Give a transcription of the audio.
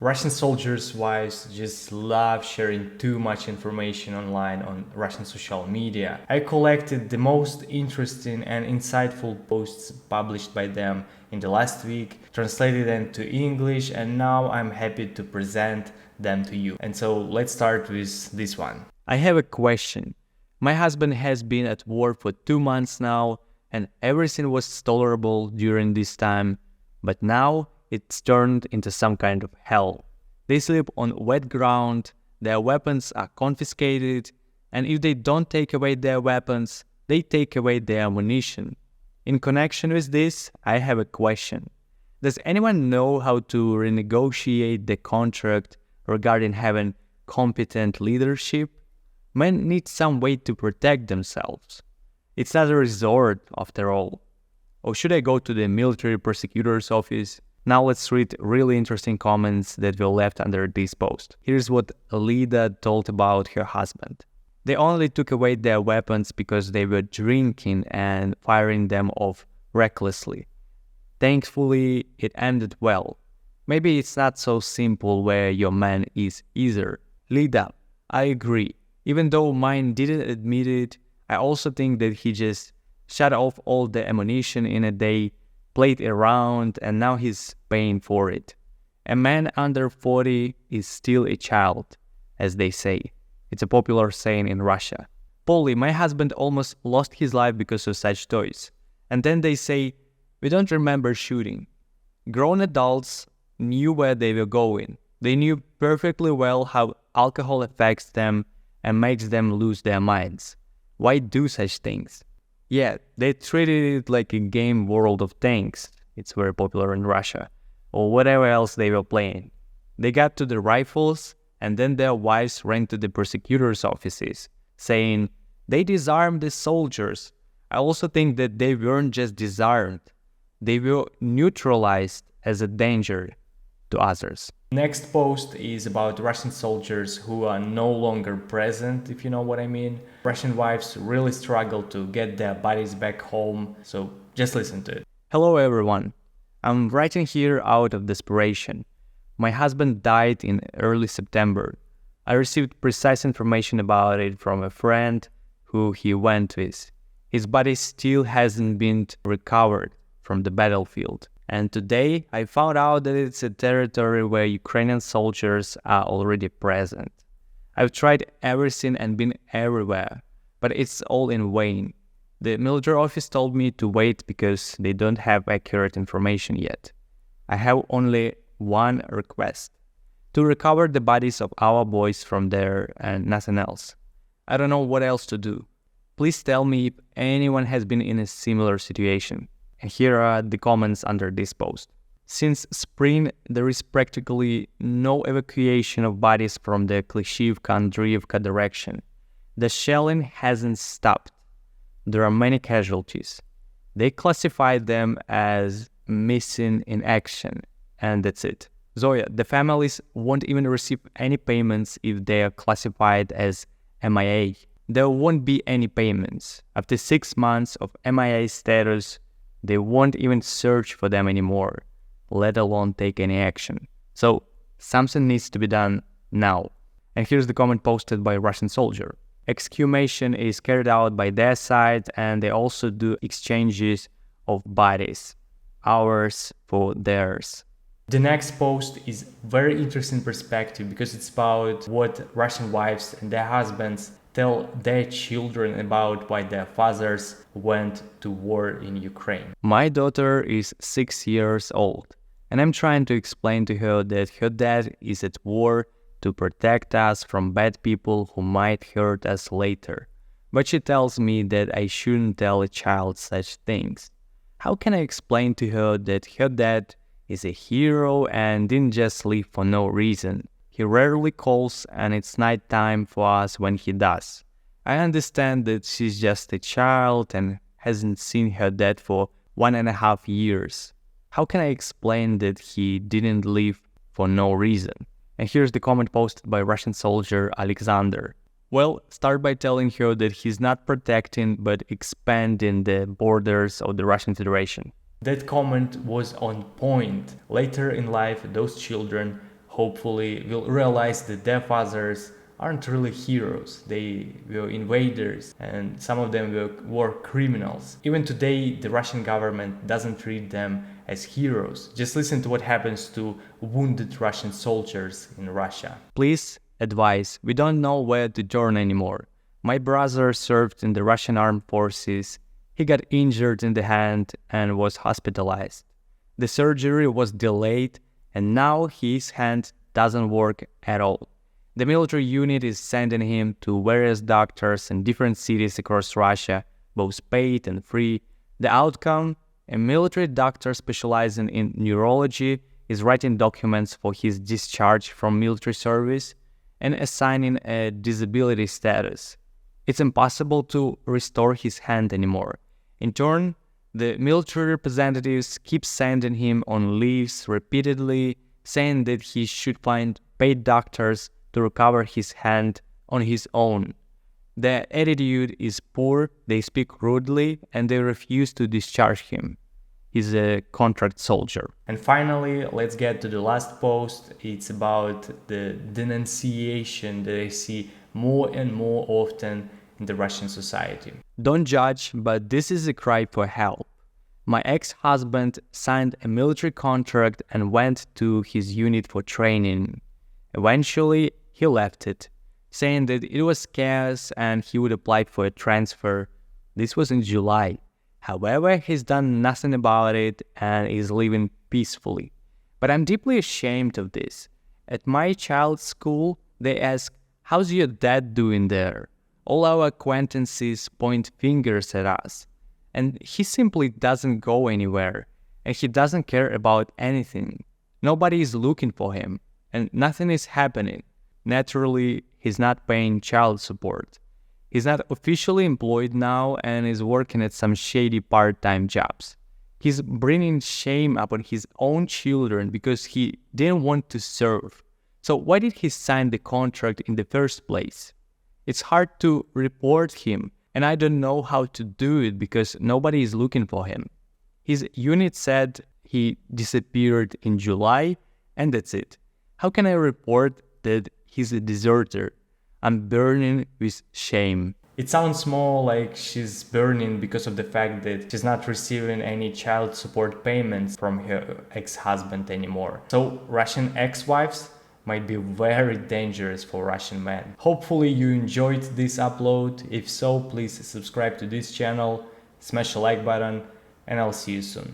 Russian soldiers' wives just love sharing too much information online on Russian social media. I collected the most interesting and insightful posts published by them in the last week, translated them to English, and now I'm happy to present them to you. And so let's start with this one. I have a question. My husband has been at war for 2 months now, and everything was tolerable during this time, but now it's turned into some kind of hell. They sleep on wet ground, their weapons are confiscated, and if they don't take away their weapons, they take away their ammunition. In connection with this, I have a question. Does anyone know how to renegotiate the contract regarding having competent leadership? Men need some way to protect themselves. It's not a resort, after all. Or should I go to the military prosecutor's office? Now let's read really interesting comments that were left under this post. Here's what Lida told about her husband. They only took away their weapons because they were drinking and firing them off recklessly. Thankfully, it ended well. Maybe it's not so simple where your man is either. Lida, I agree. Even though mine didn't admit it, I also think that he just shut off all the ammunition in a day, played around, and now he's paying for it. A man under 40 is still a child, as they say. It's a popular saying in Russia. Polly, my husband almost lost his life because of such toys. And then they say, we don't remember shooting. Grown adults knew where they were going. They knew perfectly well how alcohol affects them and makes them lose their minds. Why do such things? Yeah, they treated it like a game World of Tanks. It's very popular in Russia. Or whatever else they were playing. They got to the rifles, and then their wives ran to the prosecutor's offices, saying, they disarmed the soldiers. I also think that they weren't just disarmed. They were neutralized as a danger to others. Next post is about Russian soldiers who are no longer present, if you know what I mean. Russian wives really struggle to get their bodies back home, so just listen to it. Hello everyone. I'm writing here out of desperation. My husband died in early September. I received precise information about it from a friend who he went with. His body still hasn't been recovered from the battlefield. And today, I found out that it's a territory where Ukrainian soldiers are already present. I've tried everything and been everywhere, but it's all in vain. The military office told me to wait because they don't have accurate information yet. I have only one request: to recover the bodies of our boys from there and nothing else. I don't know what else to do. Please tell me if anyone has been in a similar situation. And here are the comments under this post. Since spring, there is practically no evacuation of bodies from the Klishivka-Andriivka direction. The shelling hasn't stopped. There are many casualties. They classified them as missing in action, and that's it. Zoya, the families won't even receive any payments if they are classified as MIA. There won't be any payments. After 6 months of MIA status, they won't even search for them anymore, let alone take any action. So, something needs to be done now. And here's the comment posted by a Russian soldier. Exhumation is carried out by their side, and they also do exchanges of bodies. Ours for theirs. The next post is very interesting perspective because it's about what Russian wives and their husbands tell their children about why their fathers went to war in Ukraine. My daughter is 6 years old, and I'm trying to explain to her that her dad is at war to protect us from bad people who might hurt us later. But she tells me that I shouldn't tell a child such things. How can I explain to her that her dad is a hero and didn't just leave for no reason? He rarely calls, and it's night time for us when he does. I understand that she's just a child and hasn't seen her dad for 1.5 years. How can I explain that he didn't leave for no reason? And here's the comment posted by Russian soldier Alexander. Well, start by telling her that he's not protecting but expanding the borders of the Russian Federation. That comment was on point. Later in life, those children hopefully will realize that their fathers aren't really heroes. They were invaders and some of them were war criminals. Even today, the Russian government doesn't treat them as heroes. Just listen to what happens to wounded Russian soldiers in Russia. Please advise, we don't know where to turn anymore. My brother served in the Russian armed forces. He got injured in the hand and was hospitalized. The surgery was delayed and now his hand doesn't work at all. The military unit is sending him to various doctors in different cities across Russia, both paid and free. The outcome? A military doctor specializing in neurology is writing documents for his discharge from military service and assigning a disability status. It's impossible to restore his hand anymore. In turn, the military representatives keep sending him on leaves repeatedly, saying that he should find paid doctors to recover his hand on his own. Their attitude is poor, they speak rudely, and they refuse to discharge him. He's a contract soldier. And finally, let's get to the last post. It's about the denunciation that I see more and more often in the Russian society. Don't judge, but this is a cry for help. My ex-husband signed a military contract and went to his unit for training. Eventually, he left it, saying that it was scarce and he would apply for a transfer. This was in July. However, he's done nothing about it and is living peacefully. But I'm deeply ashamed of this. At my child's school, they ask, "How's your dad doing there?" All our acquaintances point fingers at us. And he simply doesn't go anywhere. And he doesn't care about anything. Nobody is looking for him. And nothing is happening. Naturally, he's not paying child support. He's not officially employed now and is working at some shady part-time jobs. He's bringing shame upon his own children because he didn't want to serve. So why did he sign the contract in the first place? It's hard to report him, and I don't know how to do it because nobody is looking for him. His unit said he disappeared in July, and that's it. How can I report that he's a deserter? I'm burning with shame. It sounds more like she's burning because of the fact that she's not receiving any child support payments from her ex-husband anymore. So Russian ex-wives might be very dangerous for Russian men. Hopefully you enjoyed this upload. If so, please subscribe to this channel, smash the like button, and I'll see you soon.